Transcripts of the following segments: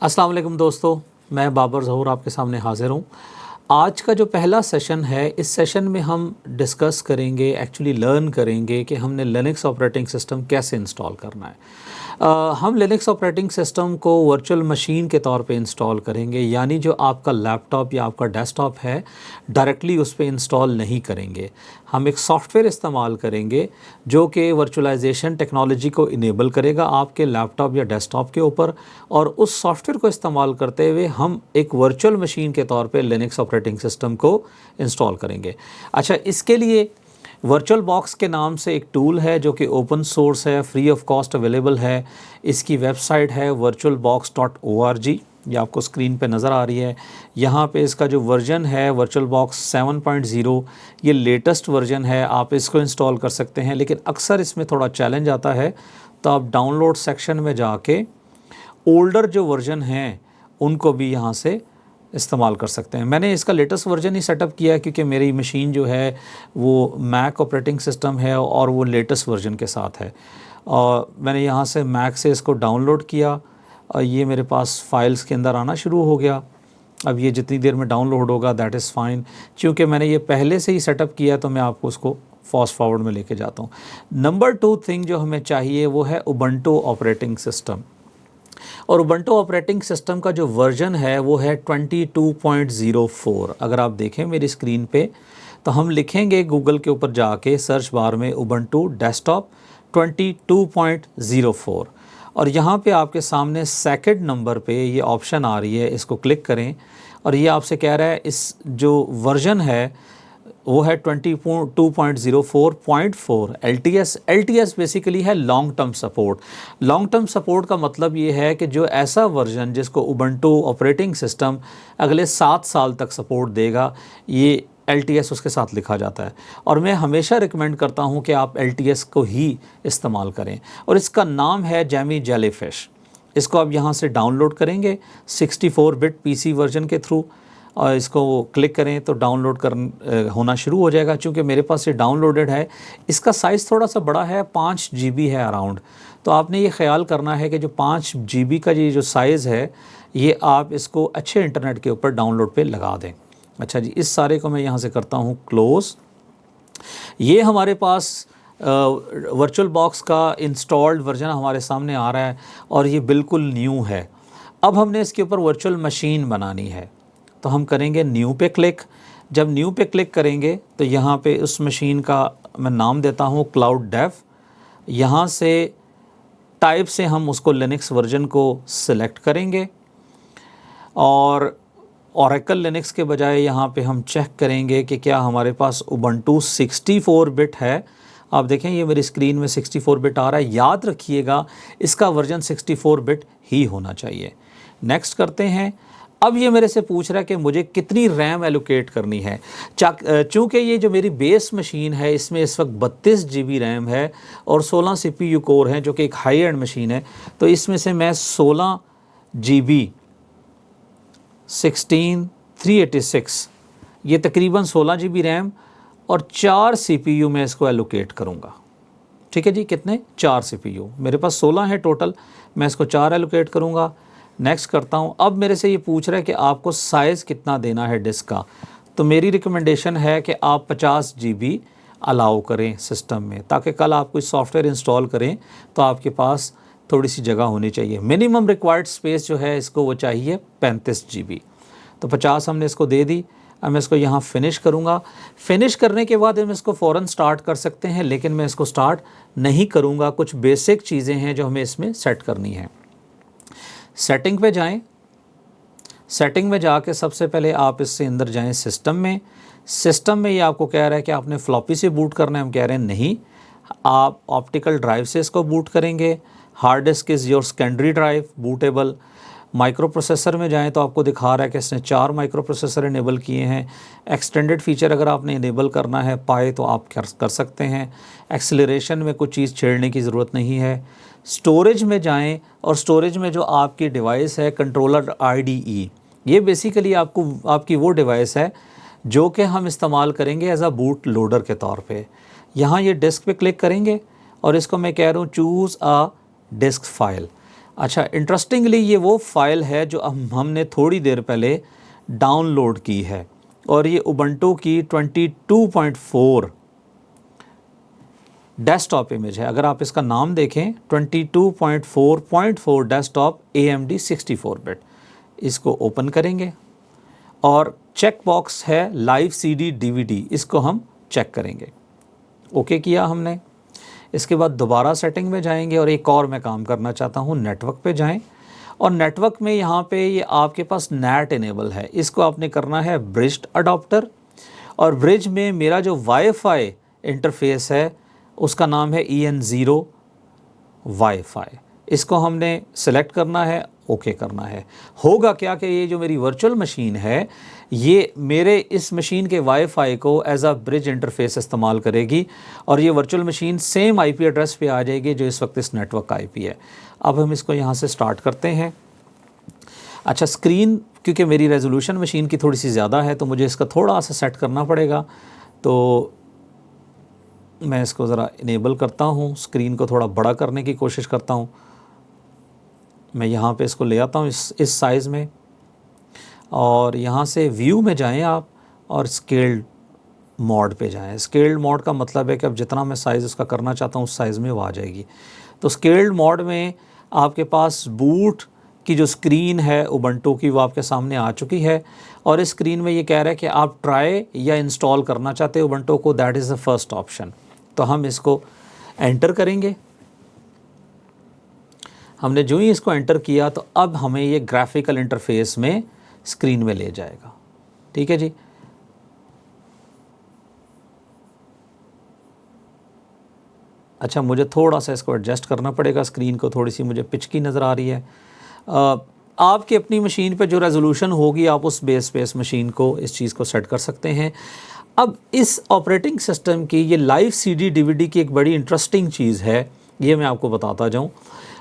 अस्सलाम वालेकुम दोस्तों, मैं बाबर ज़हूर आपके सामने हाज़िर हूँ। आज का जो पहला सेशन है, इस सेशन में हम डिस्कस करेंगे, एक्चुअली लर्न करेंगे कि हमने लिनक्स ऑपरेटिंग सिस्टम कैसे इंस्टॉल करना है। हम लिनक्स ऑपरेटिंग सिस्टम को वर्चुअल मशीन के तौर पे इंस्टॉल करेंगे, यानी जो आपका लैपटॉप या आपका डेस्कटॉप है डायरेक्टली उस पे इंस्टॉल नहीं करेंगे। हम एक सॉफ्टवेयर इस्तेमाल करेंगे जो कि वर्चुअलाइजेशन टेक्नोलॉजी को इनेबल करेगा आपके लैपटॉप या डेस्कटॉप के ऊपर, और उस सॉफ्टवेयर को इस्तेमाल करते हुए हम एक वर्चुअल मशीन के तौर पे लिनक्स ऑपरेटिंग सिस्टम को इंस्टॉल करेंगे। अच्छा, इसके लिए वर्चुअल बॉक्स के नाम से एक टूल है जो कि ओपन सोर्स है, फ्री ऑफ कॉस्ट अवेलेबल है। इसकी वेबसाइट है virtualbox.org, ये आपको स्क्रीन पे नज़र आ रही है। यहाँ पे इसका जो वर्जन है वर्चुअल बॉक्स 7.0, ये लेटेस्ट वर्जन है, आप इसको इंस्टॉल कर सकते हैं। लेकिन अक्सर इसमें थोड़ा चैलेंज आता है, तो आप डाउनलोड सेक्शन में जाके ओल्डर जो वर्जन हैं उनको भी यहाँ से इस्तेमाल कर सकते हैं। मैंने इसका लेटेस्ट वर्जन ही सेटअप किया है क्योंकि मेरी मशीन जो है वो मैक ऑपरेटिंग सिस्टम है और वो लेटेस्ट वर्जन के साथ है। और मैंने यहाँ से मैक से इसको डाउनलोड किया और ये मेरे पास फाइल्स के अंदर आना शुरू हो गया। अब ये जितनी देर में डाउनलोड होगा दैट इज़ फ़ाइन, क्योंकि मैंने ये पहले से ही सेटअप किया तो मैं आपको उसको फास्ट फॉरवर्ड में लेके जाता हूँ। नंबर 2 थिंग जो हमें चाहिए वो है उबंटू ऑपरेटिंग सिस्टम, और उबंटू ऑपरेटिंग सिस्टम का जो वर्जन है वो है 22.04। अगर आप देखें मेरी स्क्रीन पे तो हम लिखेंगे गूगल के ऊपर जाके सर्च बार में उबंटू डेस्कटॉप 22.04, और यहाँ पे आपके सामने सेकंड नंबर पे ये ऑप्शन आ रही है, इसको क्लिक करें और ये आपसे कह रहा है इस जो वर्जन है वो है 22.04.4 LTS। LTS बेसिकली है long term support. Long term support का मतलब ये है कि जो ऐसा वर्जन जिसको उबंटू ऑपरेटिंग सिस्टम अगले 7 साल तक सपोर्ट देगा, ये LTS उसके साथ लिखा जाता है। और मैं हमेशा रिकमेंड करता हूँ कि आप LTS को ही इस्तेमाल करें, और इसका नाम है जैमी जेलीफिश। इसको आप यहाँ से डाउनलोड करेंगे 64 बिट PC वर्जन के थ्रू, और इसको क्लिक करें तो डाउनलोड होना शुरू हो जाएगा। चूँकि मेरे पास ये डाउनलोडेड है, इसका साइज़ थोड़ा सा बड़ा है, 5 GB है अराउंड। तो आपने ये ख्याल करना है कि जो 5 GB का ये जो साइज़ है ये आप इसको अच्छे इंटरनेट के ऊपर डाउनलोड पे लगा दें। अच्छा जी, इस सारे को मैं यहाँ से करता हूँ क्लोज़। ये हमारे पास वर्चुअल बॉक्स का इंस्टॉल्ड वर्जन हमारे सामने आ रहा है और ये बिल्कुल न्यू है। अब हमने इसके ऊपर वर्चुअल मशीन बनानी है, तो हम करेंगे न्यू पे क्लिक। जब न्यू पे क्लिक करेंगे तो यहाँ पे उस मशीन का मैं नाम देता हूँ क्लाउड डेव। यहाँ से टाइप से हम उसको लिनक्स वर्जन को सिलेक्ट करेंगे, और ओरेकल लिनक्स के बजाय यहाँ पे हम चेक करेंगे कि क्या हमारे पास उबंटू 64 बिट है। आप देखें ये मेरी स्क्रीन में 64 बिट आ रहा है। याद रखिएगा इसका वर्जन 64 बिट ही होना चाहिए। नेक्स्ट करते हैं। अब ये मेरे से पूछ रहा है कि मुझे कितनी रैम एलोकेट करनी है। चूँकि ये जो मेरी बेस मशीन है इसमें इस वक्त 32 GB रैम है और 16 CPU कोर हैं, जो कि एक हाई एंड मशीन है। तो इसमें से मैं 16 GB 16386, ये तकरीबन 16 GB रैम और 4 CPU में इसको एलोकेट करूँगा। ठीक है जी, कितने? 4 CPU। मेरे पास 16 है टोटल, मैं इसको 4 एलोकेट करूँगा। नेक्स्ट करता हूँ। अब मेरे से ये पूछ रहा है कि आपको साइज़ कितना देना है डिस्क का, तो मेरी रिकमेंडेशन है कि आप 50 GB अलाउ करें सिस्टम में, ताकि कल आप कोई सॉफ्टवेयर इंस्टॉल करें तो आपके पास थोड़ी सी जगह होनी चाहिए। मिनिमम रिक्वायर्ड स्पेस जो है इसको वो चाहिए 35 GB। तो 50 हमने इसको दे दी। अब मैं इसको यहाँ फ़िनिश करूँगा। फ़िनिश करने के बाद हम इसको फ़ौरन स्टार्ट कर सकते हैं, लेकिन मैं इसको स्टार्ट नहीं करूँगा। कुछ बेसिक चीज़ें हैं जो हमें इसमें सेट करनी है। सेटिंग पे जाएं। सेटिंग में जाके सबसे पहले आप इससे अंदर जाएं सिस्टम में। सिस्टम में ये आपको कह रहा है कि आपने फ्लॉपी से बूट करना है। हम कह रहे हैं नहीं, आप ऑप्टिकल ड्राइव से इसको बूट करेंगे। Hard disk is your secondary drive bootable. Micro processor में जाएं तो आपको दिखा रहा है कि इसने 4 माइक्रो प्रोसेसर इनेबल किए हैं। एक्सटेंडेड फीचर अगर आपने इनेबल करना है पाए तो आप कर सकते हैं। एक्सेलरेशन में कुछ चीज़ छेड़ने की ज़रूरत नहीं है। स्टोरेज में जाएं और स्टोरेज में जो आपकी डिवाइस है कंट्रोलर IDE, ये बेसिकली आपकी वो डिवाइस है जो कि हम इस्तेमाल करेंगे एज अ बूट लोडर के तौर पे। यहाँ ये डिस्क पे क्लिक करेंगे और इसको मैं कह रहा हूँ चूज़ अ डिस्क फाइल। अच्छा, इंटरेस्टिंगली ये वो फाइल है जो हमने थोड़ी देर पहले डाउनलोड की है, और ये उबंटू की 22.4 डेस्कटॉप इमेज है। अगर आप इसका नाम देखें 22.4.4 डेस्कटॉप AMD 64 बिट, इसको ओपन करेंगे और चेक बॉक्स है लाइव CD DVD, इसको हम चेक करेंगे। ओके किया हमने। इसके बाद दोबारा सेटिंग में जाएंगे और एक और मैं काम करना चाहता हूँ, नेटवर्क पे जाएं और नेटवर्क में यहाँ पे ये आपके पास नेट इनेबल है, इसको आपने करना है ब्रिज्ड अडॉप्टर, और ब्रिज में मेरा जो वाईफाई इंटरफेस है उसका नाम है EN0 वाईफाई, इसको हमने सेलेक्ट करना है, ओके करना है। होगा क्या कि ये जो मेरी वर्चुअल मशीन है ये मेरे इस मशीन के वाईफाई को एज अ ब्रिज इंटरफेस इस्तेमाल करेगी और ये virtual machine same IP address पे आ जाएगी जो इस वक्त इस नेटवर्क का IP है। अब हम इसको यहाँ से स्टार्ट करते हैं। अच्छा, स्क्रीन क्योंकि मेरी रेजोल्यूशन मशीन की थोड़ी सी ज़्यादा है तो मुझे इसका थोड़ा सा सेट करना पड़ेगा, तो मैं इसको ज़रा इनेबल करता हूँ, स्क्रीन को थोड़ा बड़ा करने की कोशिश करता हूँ। मैं यहाँ पे इसको ले आता हूँ इस साइज़ में, और यहाँ से व्यू में जाएं आप और स्केल्ड मोड पे जाएं। स्केल्ड मोड का मतलब है कि अब जितना मैं साइज़ उसका करना चाहता हूँ उस साइज़ में वो आ जाएगी। तो स्केल्ड मोड में आपके पास बूट की जो स्क्रीन है उबंटू की वो आपके सामने आ चुकी है, और इस स्क्रीन में ये कह रहा है कि आप ट्राई या इंस्टॉल करना चाहते हो उबंटू को, that is the first option. तो हम इसको एंटर करेंगे। हमने जो ही इसको एंटर किया तो अब हमें ये ग्राफिकल इंटरफेस में स्क्रीन में ले जाएगा। ठीक है जी। अच्छा, मुझे थोड़ा सा इसको एडजस्ट करना पड़ेगा, स्क्रीन को थोड़ी सी मुझे पिच की नज़र आ रही है। आपकी अपनी मशीन पे जो रेजोल्यूशन होगी आप उस बेस पे इस मशीन को इस चीज़ को सेट कर सकते हैं। अब इस ऑपरेटिंग सिस्टम की ये लाइव CD DVD की एक बड़ी इंटरेस्टिंग चीज़ है, ये मैं आपको बताता जाऊँ।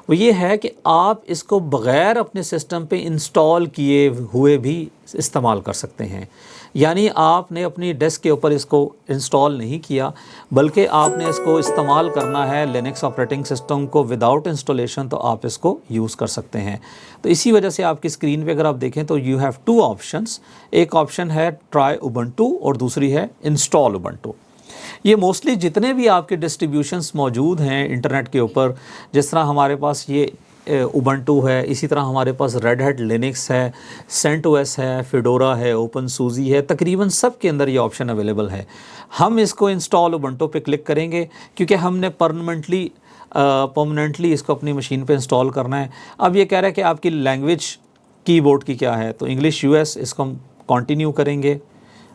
वो ये है कि आप इसको बग़ैर अपने सिस्टम पे इंस्टॉल किए हुए भी इस्तेमाल कर सकते हैं। यानी आपने अपनी डेस्क के ऊपर इसको इंस्टॉल नहीं किया, बल्कि आपने इसको इस्तेमाल करना है लिनक्स ऑपरेटिंग सिस्टम को विदाउट इंस्टॉलेशन, तो आप इसको यूज़ कर सकते हैं। तो इसी वजह से आपकी स्क्रीन पे अगर आप देखें तो यू हैव 2 ऑप्शंस। एक ऑप्शन है ट्राई उबंटू और दूसरी है इंस्टॉल उबंटू। ये मोस्टली जितने भी आपके डिस्ट्रीब्यूशंस मौजूद हैं इंटरनेट के ऊपर, जिस तरह हमारे पास ये उबंटू है, इसी तरह हमारे पास रेड हैट लिनक्स है, CentOS है, फिडोरा है, ओपनसूजी है, तकरीबन सब के अंदर ये ऑप्शन अवेलेबल है। हम इसको इंस्टॉल उबंटू पे क्लिक करेंगे क्योंकि हमने परमानेंटली इसको अपनी मशीन पे इंस्टॉल करना है। अब ये कह रहा है कि आपकी लैंग्वेज कीबोर्ड की क्या है, तो इंग्लिश US, इसको हम कंटिन्यू करेंगे।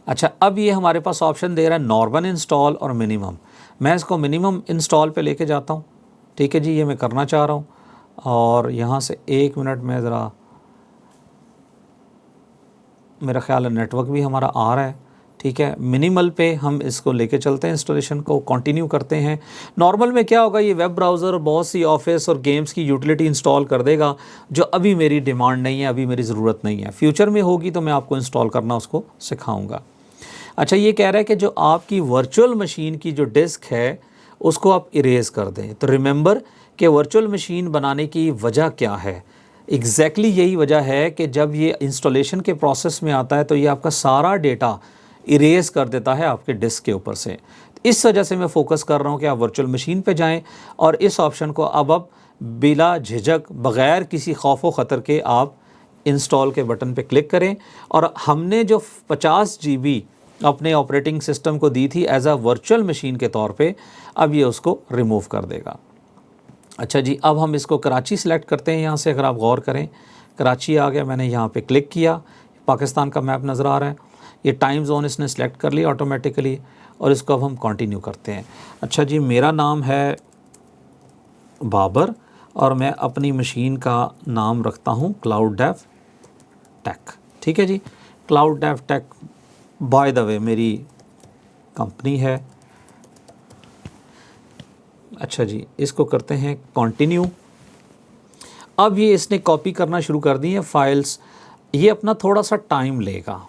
अच्छा, अब ये हमारे पास ऑप्शन दे रहा है नॉर्मल इंस्टॉल और मिनिमम। मैं इसको मिनिमम इंस्टॉल पे लेके जाता हूँ। ठीक है जी, ये मैं करना चाह रहा हूँ, और यहाँ से 1 मिनट में ज़रा, मेरा ख्याल है नेटवर्क भी हमारा आ रहा है। ठीक है, मिनिमल पे हम इसको लेके चलते हैं, इंस्टॉलेशन को कंटिन्यू करते हैं। नॉर्मल में क्या होगा, ये वेब ब्राउज़र बहुत सी ऑफिस और गेम्स की यूटिलिटी इंस्टॉल कर देगा जो अभी मेरी डिमांड नहीं है, अभी मेरी ज़रूरत नहीं है। फ्यूचर में होगी तो मैं आपको इंस्टॉल करना उसको सिखाऊँगा। अच्छा, ये कह रहा है कि जो आपकी वर्चुअल मशीन की जो डिस्क है उसको आप इरेज़ कर दें। तो रिमेंबर कि वर्चुअल मशीन बनाने की वजह क्या है, एग्जैक्टली यही वजह है कि जब ये इंस्टॉलेशन के प्रोसेस में आता है तो ये आपका सारा डेटा इरेज़ कर देता है आपके डिस्क के ऊपर से। इस वजह से मैं फोकस कर रहा हूँ कि आप वर्चुअल मशीन पे जाएं और इस ऑप्शन को अब बिला झिझक, बग़ैर किसी खौफ व ख़तर के आप इंस्टॉल के बटन पे क्लिक करें। और हमने जो 50 GB अपने ऑपरेटिंग सिस्टम को दी थी एज अ वर्चुअल मशीन के तौर पे, अब ये उसको रिमूव कर देगा। अच्छा जी, अब हम इसको कराची सिलेक्ट करते हैं। यहाँ से अगर आप गौर करें कराची आ गया, मैंने यहाँ पे क्लिक किया, पाकिस्तान का मैप नज़र आ रहा है, ये टाइम जोन इसने सेलेक्ट कर लिया ऑटोमेटिकली, और इसको अब हम कंटिन्यू करते हैं। अच्छा जी, मेरा नाम है बाबर और मैं अपनी मशीन का नाम रखता हूँ क्लाउड डेव टेक। ठीक है जी, cloud dev tech by the way मेरी कंपनी है। अच्छा जी, इसको करते हैं कंटिन्यू। अब ये इसने कॉपी करना शुरू कर दी है फाइल्स, ये अपना थोड़ा सा टाइम लेगा।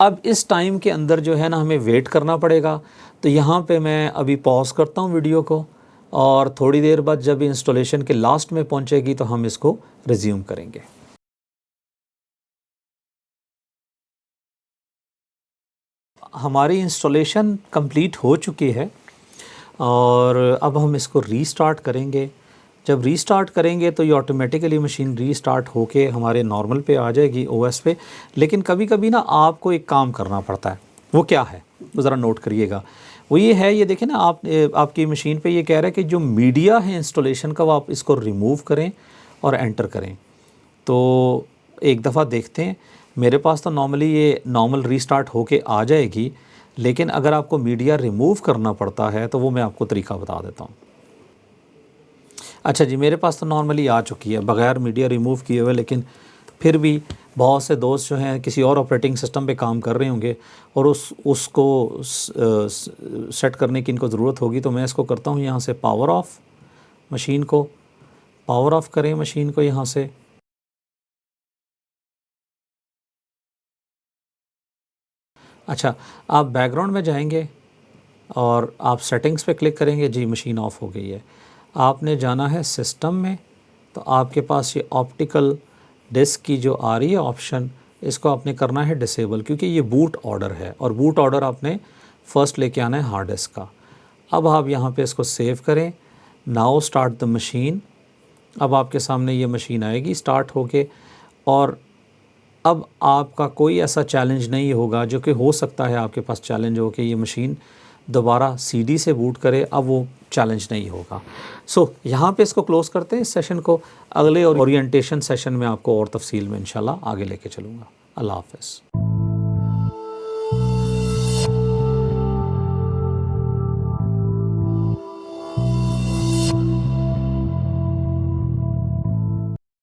अब इस टाइम के अंदर जो है ना हमें वेट करना पड़ेगा। तो यहाँ पे मैं अभी पॉज करता हूँ वीडियो को और थोड़ी देर बाद जब इंस्टॉलेशन के लास्ट में पहुंचेगी तो हम इसको रिज्यूम करेंगे। हमारी इंस्टॉलेशन कंप्लीट हो चुकी है और अब हम इसको रीस्टार्ट करेंगे। जब रीस्टार्ट करेंगे तो ये ऑटोमेटिकली मशीन रीस्टार्ट होके हमारे नॉर्मल पे आ जाएगी, ओएस पे। लेकिन कभी कभी ना आपको एक काम करना पड़ता है, वो क्या है वो ज़रा नोट करिएगा। वो ये है, ये देखें ना आपकी मशीन पे ये कह रहा है कि जो मीडिया है इंस्टॉलेशन का वो आप इसको रिमूव करें और एंटर करें। तो एक दफ़ा देखते हैं। मेरे पास तो नॉर्मली ये नॉर्मल रीस्टार्ट होके आ जाएगी, लेकिन अगर आपको मीडिया रिमूव करना पड़ता है तो वो मैं आपको तरीका बता देता हूँ। अच्छा जी, मेरे पास तो नॉर्मली आ चुकी है बग़ैर मीडिया रिमूव किए हुए, लेकिन फिर भी बहुत से दोस्त जो हैं किसी और ऑपरेटिंग सिस्टम पे काम कर रहे होंगे और उसको सेट करने की इनको ज़रूरत होगी। तो मैं इसको करता हूँ यहाँ से पावर ऑफ़, मशीन को पावर ऑफ़ करें मशीन को यहाँ से। अच्छा, आप बैकग्राउंड में जाएंगे और आप सेटिंग्स पे क्लिक करेंगे। जी, मशीन ऑफ़ हो गई है। आपने जाना है सिस्टम में, तो आपके पास ये ऑप्टिकल डिस्क की जो आ रही है ऑप्शन, इसको आपने करना है डिसेबल, क्योंकि ये बूट ऑर्डर है और बूट ऑर्डर आपने फ़र्स्ट लेके आना है हार्ड डिस्क का। अब आप यहाँ पे इसको सेव करें। Now start the machine. अब आपके सामने ये मशीन आएगी स्टार्ट होके, और अब आपका कोई ऐसा चैलेंज नहीं होगा, जो कि हो सकता है आपके पास चैलेंज हो कि ये मशीन दोबारा सीडी से बूट करे। अब वो चैलेंज नहीं होगा। सो यहाँ पे इसको क्लोज़ करते हैं इस सेशन को। अगले ओरिएंटेशन सेशन में आपको और तफसील में इंशाल्लाह आगे लेके चलूँगा। अल्लाह हाफ़िज़।